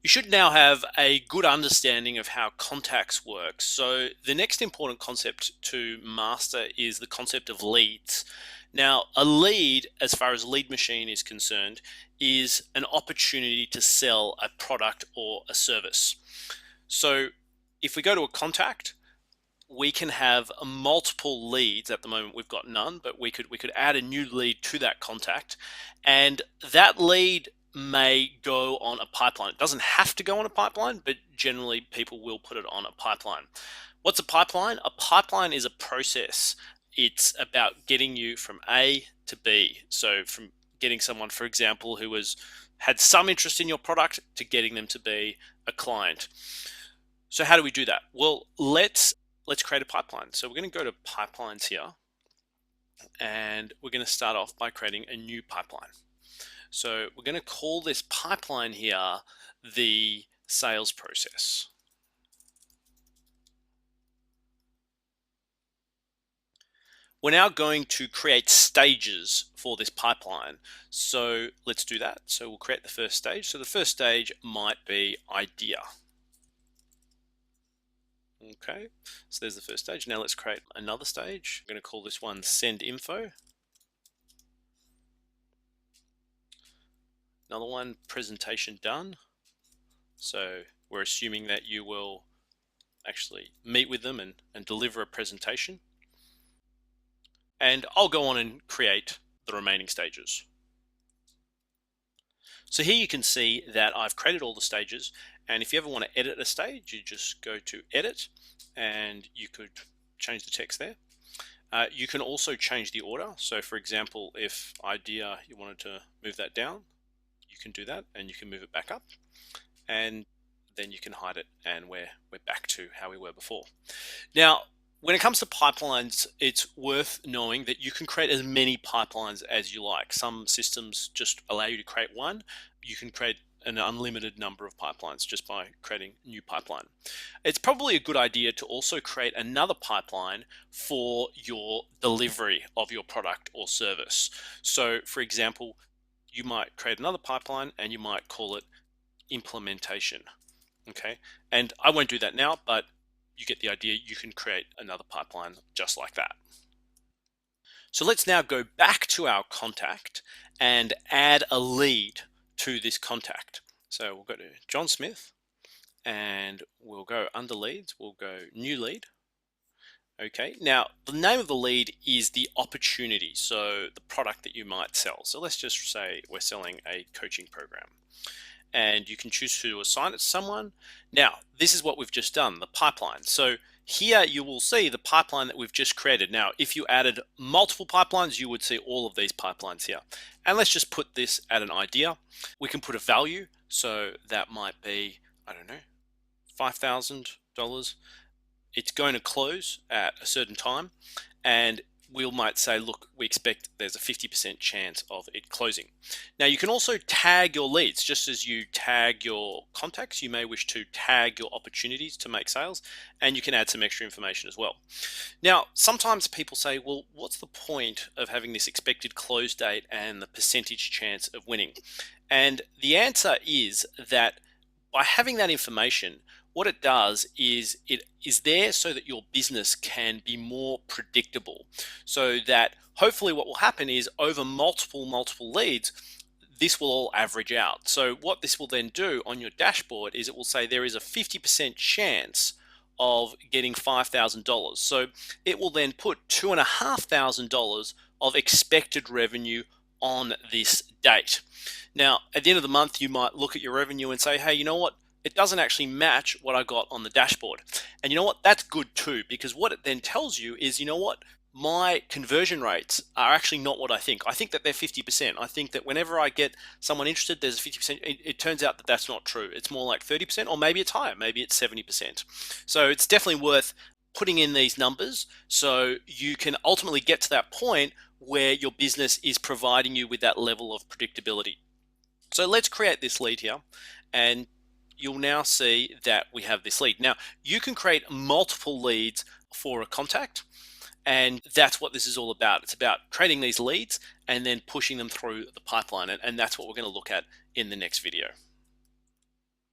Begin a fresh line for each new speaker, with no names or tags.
You should now have a good understanding of how contacts work. So the next important concept to master is the concept of leads. Now, a lead, as far as Lead Machine is concerned, is an opportunity to sell a product or a service. So if we go to a contact, we can have multiple leads. At the moment we've got none, but we could add a new lead to that contact, and that lead may go on a pipeline. It doesn't have to go on a pipeline, but generally people will put it on a pipeline. What's a pipeline? A pipeline is a process. It's about getting you from A to B. So from getting someone, for example, who had some interest in your product to getting them to be a client. So how do we do that? Well, let's create a pipeline. So we're going to go to pipelines here, and we're going to start off by creating a new pipeline. So we're going to call this pipeline here the sales process. We're now going to create stages for this pipeline. So let's do that. So we'll create the first stage. So the first stage might be idea. Okay, so there's the first stage. Now let's create another stage. I'm going to call this one send info. Another one, presentation done. So we're assuming that you will actually meet with them and deliver a presentation. And I'll go on and create the remaining stages. So here you can see that I've created all the stages, and if you ever want to edit a stage, you just go to edit and you could change the text there. You can also change the order. So for example, if idea, you wanted to move that down, you can do that, and you can move it back up, and then you can hide it, and we're back to how we were before. Now, when it comes to pipelines, it's worth knowing that you can create as many pipelines as you like. Some systems just allow you to create one. You can create an unlimited number of pipelines just by creating a new pipeline. It's probably a good idea to also create another pipeline for your delivery of your product or service. So for example, you might create another pipeline and you might call it implementation. Okay, and I won't do that now, but you get the idea. You can create another pipeline just like that. So let's now go back to our contact and add a lead to this contact. So we'll go to John Smith, and we'll go under leads, we'll go new lead. Okay, now the name of the lead is the opportunity, so the product that you might sell. So let's just say we're selling a coaching program, and you can choose to assign it to someone. Now, this is what we've just done, the pipeline. So here you will see the pipeline that we've just created. Now, if you added multiple pipelines, you would see all of these pipelines here. And let's just put this at an idea. We can put a value, so that might be, I don't know, $5,000. It's going to close at a certain time, and we might say, look, we expect there's a 50% chance of it closing. Now, you can also tag your leads. Just as you tag your contacts, you may wish to tag your opportunities to make sales, and you can add some extra information as well. Now, sometimes people say, well, what's the point of having this expected close date and the percentage chance of winning? And the answer is that by having that information, what it does is it is there so that your business can be more predictable, so that hopefully what will happen is over multiple leads, this will all average out. So what this will then do on your dashboard is it will say there is a 50% chance of getting $5,000. So it will then put $2,500 of expected revenue on this date. Now, at the end of the month, you might look at your revenue and say, hey, you know what? It doesn't actually match what I got on the dashboard. And you know what? That's good too, because what it then tells you is, you know what? My conversion rates are actually not what I think. I think that they're 50%. I think that whenever I get someone interested, there's a 50%. It turns out that that's not true. It's more like 30%, or maybe it's higher. Maybe it's 70%. So it's definitely worth putting in these numbers so you can ultimately get to that point where your business is providing you with that level of predictability. So let's create this lead here, and you'll now see that we have this lead. Now, you can create multiple leads for a contact, and that's what this is all about. It's about creating these leads and then pushing them through the pipeline, and that's what we're going to look at in the next video.